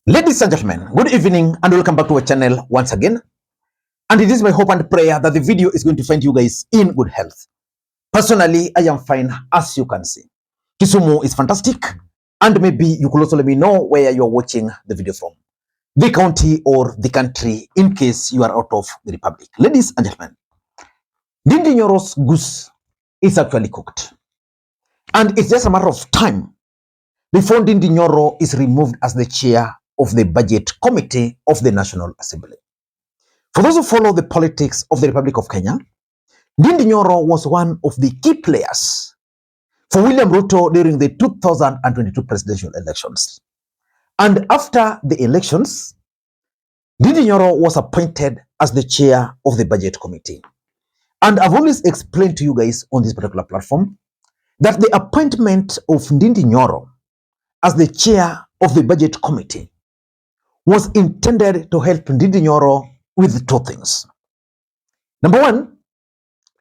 Ladies and gentlemen, good evening and welcome back to our channel once again. And it is my hope and prayer that the video is going to find you guys in good health. Personally, I am fine, as you can see. Kisumu is fantastic, and maybe you could also let me know where you are watching the video from. The county or the country, in case you are out of the republic. Ladies and gentlemen, Ndindi Nyoro's goose is actually cooked. And it's just a matter of time before Ndindi Nyoro is removed as the chair of the Budget Committee of the National Assembly. For those who follow the politics of the Republic of Kenya, Ndindi Nyoro was one of the key players for William Ruto during the 2022 presidential elections. And after the elections, Ndindi Nyoro was appointed as the chair of the Budget Committee. And I've always explained to you guys on this particular platform that the appointment of Ndindi Nyoro as the chair of the Budget Committee was intended to help Ndindi Nyoro with two things. Number one,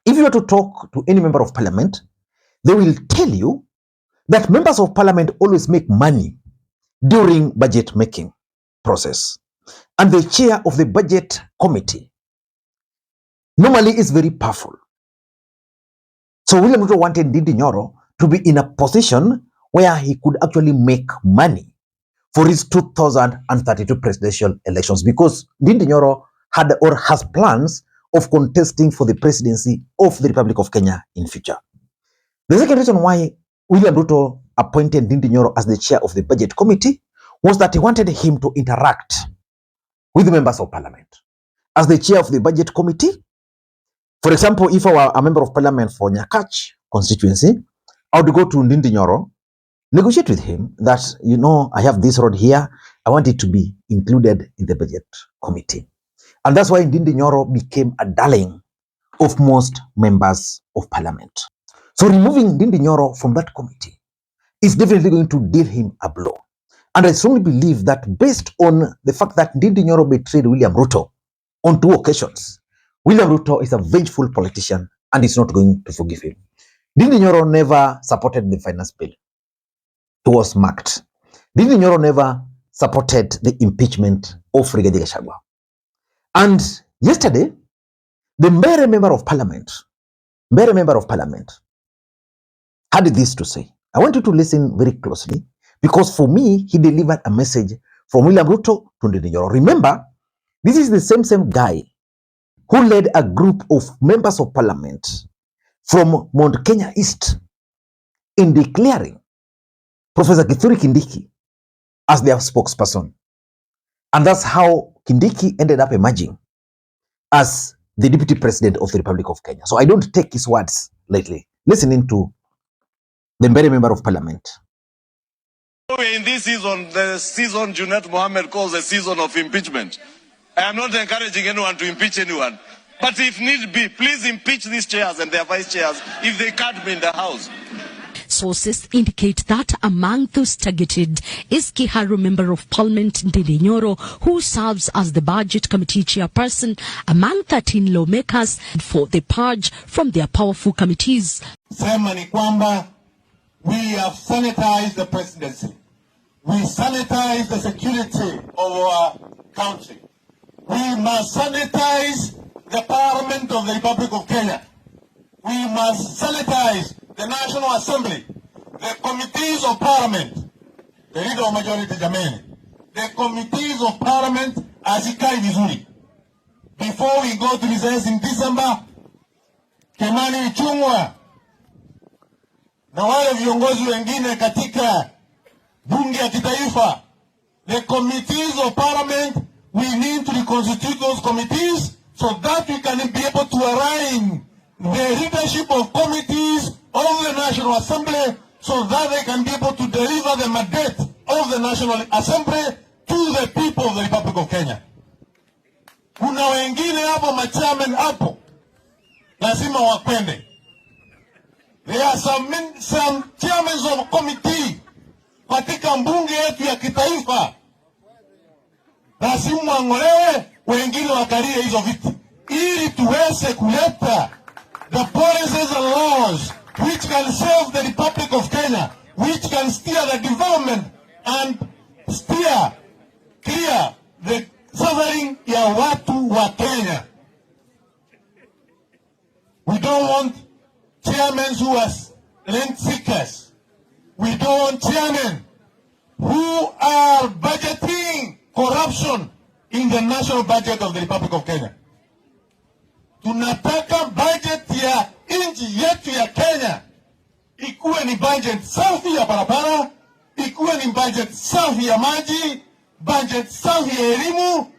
if you were to talk to any member of parliament, they will tell you that members of parliament always make money during budget making process. And the chair of the Budget Committee normally is very powerful. So William Ruto wanted Ndindi Nyoro to be in a position where he could actually make money for his 2032 presidential elections, because Ndindi Nyoro had or has plans of contesting for the presidency of the Republic of Kenya in future. The second reason why William Ruto appointed Ndindi Nyoro as the chair of the Budget Committee was that he wanted him to interact with the members of parliament. As the chair of the Budget Committee, for example, if I were a member of parliament for Nyakach constituency, I would go to Ndindi Nyoro, negotiate with him that, you know, I have this road here, I want it to be included in the Budget Committee. And that's why Ndindi Nyoro became a darling of most members of parliament. So removing Ndindi Nyoro from that committee is definitely going to deal him a blow. And I strongly believe that based on the fact that Ndindi Nyoro betrayed William Ruto on 2 occasions, William Ruto is a vengeful politician and is not going to forgive him. Ndindi Nyoro never supported the finance bill. It was marked. Ndindi Nyoro never supported the impeachment of Rigathi Gachagua. And yesterday, the Mbere member of parliament had this to say. I want you to listen very closely, because for me, he delivered a message from William Ruto to Ndindi Nyoro. Remember, this is the same guy who led a group of members of parliament from Mount Kenya East in declaring Professor Kithure Kindiki as their spokesperson. And that's how Kindiki ended up emerging as the deputy president of the Republic of Kenya. So I don't take his words lightly. Listening to the Mbere member of parliament. We're in this season, the season Junet Mohammed calls the season of impeachment. I am not encouraging anyone to impeach anyone. But if need be, please impeach these chairs and their vice chairs if they can't be in the house. Sources indicate that among those targeted is Kiharu Member of Parliament Ndindi Nyoro, who serves as the Budget Committee chairperson among 13 lawmakers for the purge from their powerful committees. Sema ni kwamba we have sanitized the presidency. We sanitize the security of our country. We must sanitize the Parliament of the Republic of Kenya. We must sanitize the National Assembly, the committees of Parliament, the leader of majority jameni, the committees of Parliament azikai vizuri. Before we go to recess in December, Kimani Ichung'wa na wale viongozi wengine katika bunge ya kitaifa, the committees of Parliament, we need to reconstitute those committees so that we can be able to align the leadership of committees of the National Assembly so that they can be able to deliver the mandate of the National Assembly to the people of the Republic of Kenya. Kuna wengine hapo machairman hapo lazima wakwende. There are some chairmen of committee katika mbunge yetu ya kitaifa, lazima wangolewe, wengine wakalie hizo viti ili tuweze kuleta the policies and laws which can serve the Republic of Kenya, which can steer the development and steer clear the suffering ya watu wa Kenya. We don't want chairmen who are rent seekers. We don't want chairmen who are budgeting corruption in the national budget of the Republic of Kenya. Tunataka budget ya nchi yetu ya Kenya ikuwe ni budget safi ya barabara, ikuwe ni budget safi ya maji, budget safi ya elimu.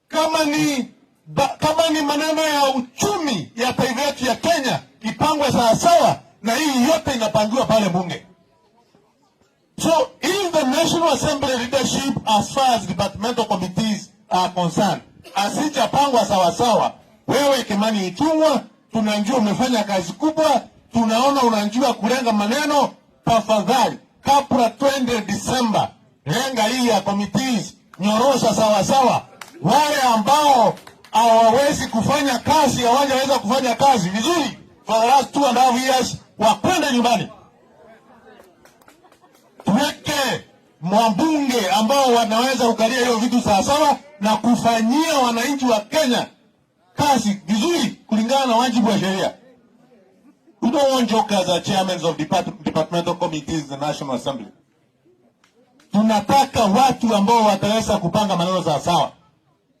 Kama ni maneno ya uchumi ya taifa yetu ya Kenya ipangwe sawasawa, na hii yote inapangiwa pale bunge. So if the National Assembly leadership, as far as departmental committees are concerned, asijapangwa sawasawa, wewe Kimani Ichung'wah, tunajua umefanya kazi kubwa, tunaona unajua kulenga maneno, tafadhali kabla 20 December lenga hii ya committees, nyorosha sawasawa. Wale ambao hawawezi kufanya kazi, hawajaweza kufanya kazi vizuri for the last 2.5 years, wakwenda nyumbani. Tuweke mwambunge ambao wanaweza kukalia hiyo vitu sawasawa na kufanyia wananchi wa Kenya kazi vizuri kulingana na wajibu wa sheria. We don't want jokers as chairmen of departmental committees in the National Assembly. Tunataka watu ambao wataweza kupanga maneno sawasawa.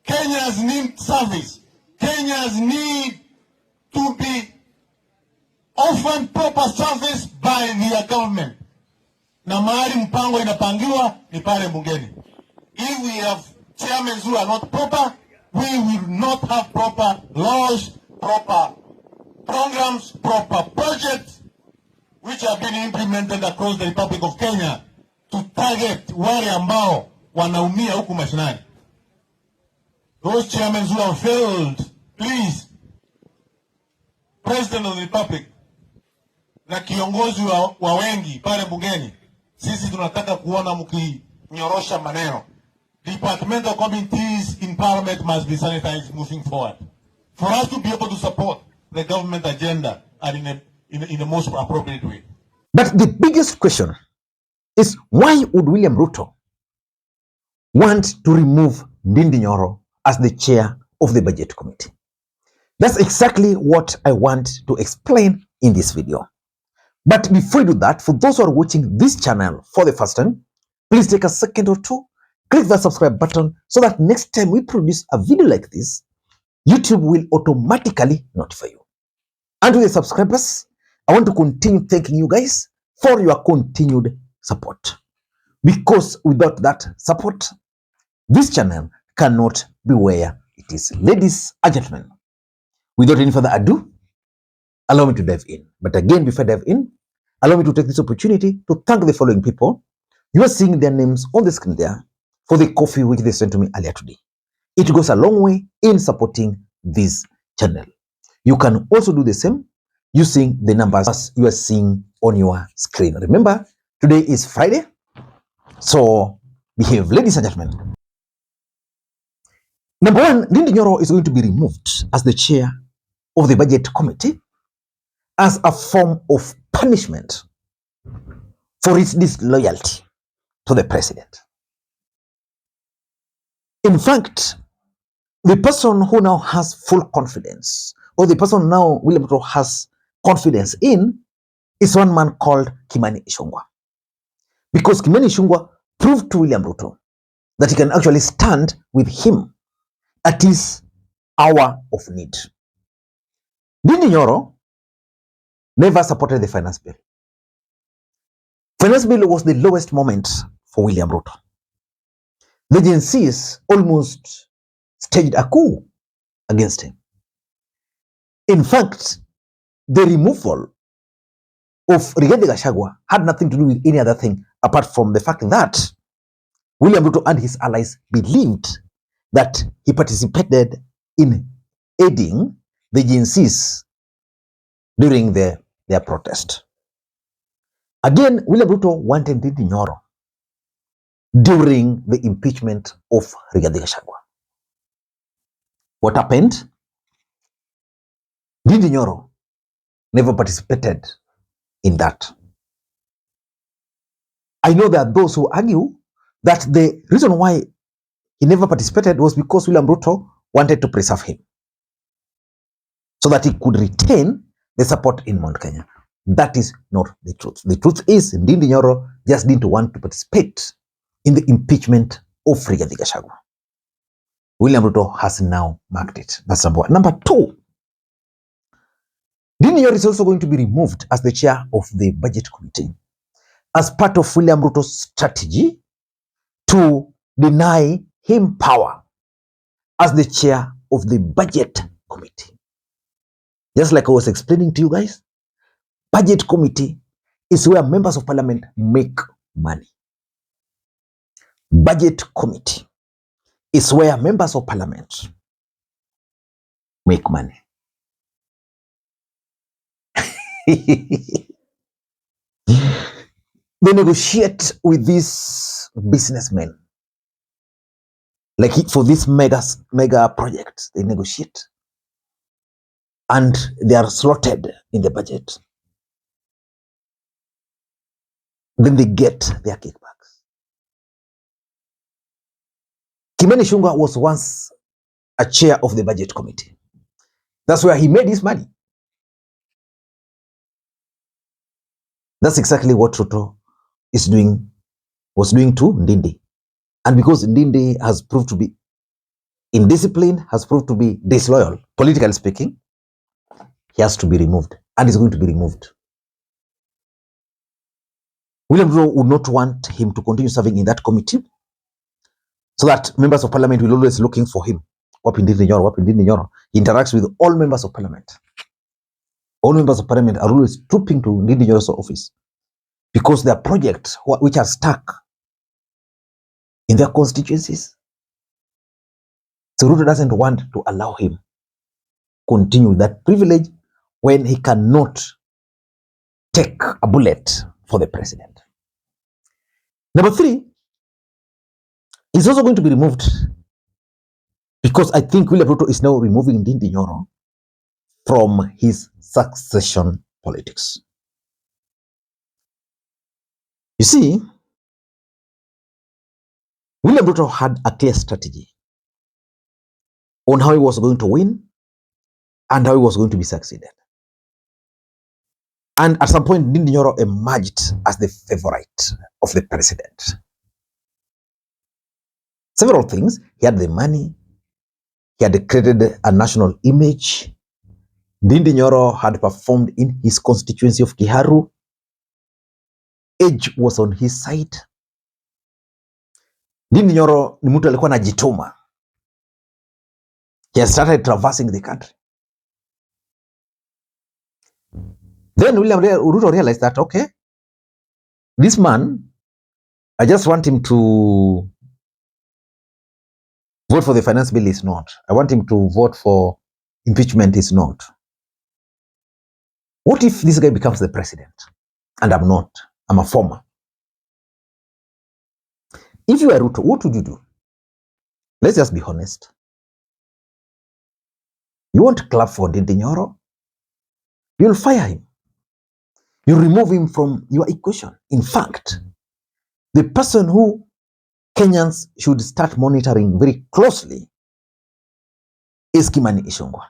Kenyans need service. Kenyans need to be offered proper service by their government. Na mahali mpango inapangiwa ni pale bungeni. If we have chairmen who are not proper, we will not have proper laws, proper programs, proper projects which have been implemented across the Republic of Kenya to target wale ambao wanaumia huku mashinani. Those chairmen who have failed, please, President of the Republic na kiongozi wa wengi pale bungeni, sisi tunataka kuona mkinyorosha maneno. Departmental committees in Parliament must be sanitized moving forward for us to be able to support the government agenda and in a most appropriate way. But the biggest question is, why would William Ruto want to remove Ndindi Nyoro as the chair of the budget committee? That's exactly what I want to explain in this video. But before we do that, for those who are watching this channel for the first time, please take a second or two, click the subscribe button so that next time we produce a video like this, YouTube will automatically notify you. And to the subscribers, I want to continue thanking you guys for your continued support. Because without that support, this channel cannot be where it is. Ladies and gentlemen, without any further ado, allow me to dive in. But again, before I dive in, allow me to take this opportunity to thank the following people. You are seeing their names on the screen there for the coffee which they sent to me earlier today. It goes a long way in supporting this channel. You can also do the same using the numbers you are seeing on your screen. Remember, today is Friday, so behave, ladies and gentlemen. Number one, Ndindi Nyoro is going to be removed as the chair of the budget committee as a form of punishment for its disloyalty to the president. In fact, the person who now has full confidence, or the person now William Ruto has confidence in, is one man called Kimani Ichung'wah. Because Kimani Ichung'wah proved to William Ruto that he can actually stand with him at his hour of need. Ndindi Nyoro never supported the finance bill. Finance bill was the lowest moment for William Ruto. The agencies almost staged a coup against him. In fact, the removal of Rigathi Gachagua had nothing to do with any other thing apart from the fact that William Ruto and his allies believed that he participated in aiding the agencies during their protest. Again, William Ruto wanted Ndindi Nyoro during the impeachment of Rigathi Gachagua. What happened? Ndindi Nyoro never participated in that. I know there are those who argue that the reason why he never participated was because William Ruto wanted to preserve him so that he could retain the support in Mount Kenya. That is not the truth. The truth is Ndindi Nyoro just didn't want to participate in the impeachment of Rigathi Gachagua. William Ruto has now marked it. That's number one. Number two, Ndindi Nyoro is also going to be removed as the chair of the budget committee as part of William Ruto's strategy to deny him power as the chair of the budget committee. Just like I was explaining to you guys, budget committee is where members of parliament make money. Budget committee is where members of parliament make money. They negotiate with these businessmen. Like for this mega project, they negotiate. And they are slotted in the budget. Then they get their kickbacks. Kimani Ichung'wah was once a chair of the budget committee. That's where he made his money. That's exactly what Ruto was doing to Ndindi. And because Ndindi has proved to be indisciplined, has proved to be disloyal, politically speaking, he has to be removed. And is going to be removed. William Ruto would not want him to continue serving in that committee, so that members of parliament will always looking for him. Ndindi Nyoro. He interacts with all members of parliament. All members of parliament are always trooping to Ndindi Nyoro's office because their projects which are stuck in their constituencies. So Ruto doesn't want to allow him continue that privilege when he cannot take a bullet for the president. Number three, is also going to be removed because I think William Ruto is now removing Ndindi Nyoro from his succession politics. You see, William Ruto had a clear strategy on how he was going to win and how he was going to be succeeded. And at some point, Ndindi Nyoro emerged as the favorite of the president. Several things. He had the money. He had created a national image. Ndindi Nyoro had performed in his constituency of Kiharu. Age was on his side. Ndindi Nyoro ni mtu alikuwa anajituma. He had started traversing the country. Then William Ruto realized that, okay, this man, I just want him to vote for the finance bill is not. I want him to vote for impeachment is not. What if this guy becomes the president and I'm not? I'm a former. If you are Ruto, what would you do? Let's just be honest. You won't clap for Ndindi Nyoro. You'll fire him. You remove him from your equation. In fact, the person who Kenyans should start monitoring very closely is Kimani Ichung'wah.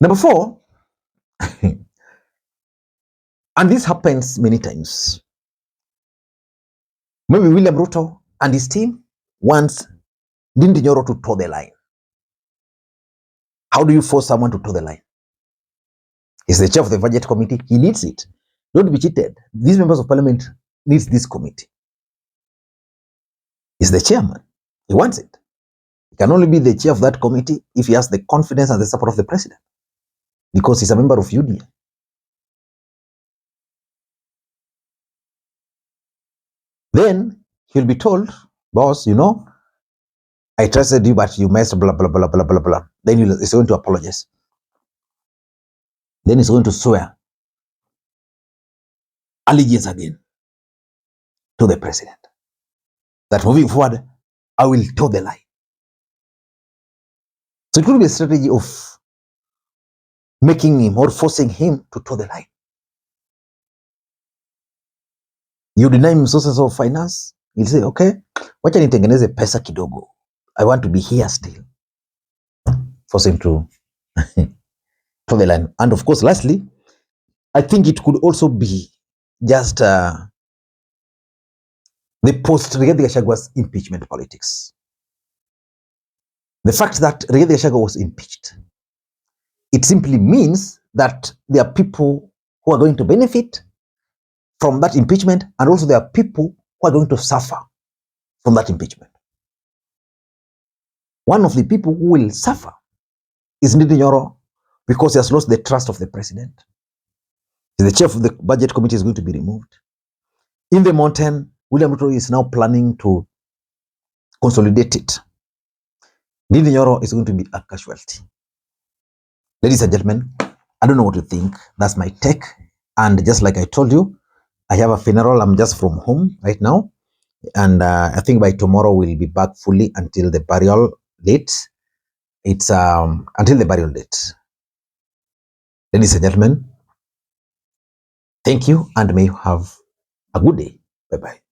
Number four, and this happens many times. Maybe William Ruto and his team wants Ndindi Nyoro to toe the line. How do you force someone to toe the line? He's the chair of the budget committee. He needs it. Don't be cheated. These members of parliament needs this committee. He's the chairman. He wants it. He can only be the chair of that committee if he has the confidence and the support of the president, because he's a member of UDA. Then he'll be told, boss, you know, I trusted you, but you messed blah, blah, blah, blah, blah, blah. Then he's going to apologize. Then he's going to swear allegiance again to the president. That moving forward, I will toe the line. So it could be a strategy of making him or forcing him to toe the line. You deny him sources of finance, he'll say, okay, wacha nitengeneze pesa kidogo. I want to be here still. Force him to for the line. And of course, lastly, I think it could also be just the post-Rigathi Gachagwa's impeachment politics. The fact that Rigathi Gachagua was impeached, it simply means that there are people who are going to benefit from that impeachment, and also there are people who are going to suffer from that impeachment. One of the people who will suffer is Ndindi Nyoro, because he has lost the trust of the president. The chair of the budget committee is going to be removed. In the mountain, William Ruto is now planning to consolidate it. Ndindi Nyoro is going to be a casualty. Ladies and gentlemen, I don't know what you think. That's my take. And just like I told you, I have a funeral. I'm just from home right now. And I think by tomorrow we'll be back fully until the burial date. It's until the burial date. Ladies and gentlemen, thank you and may you have a good day. Bye-bye.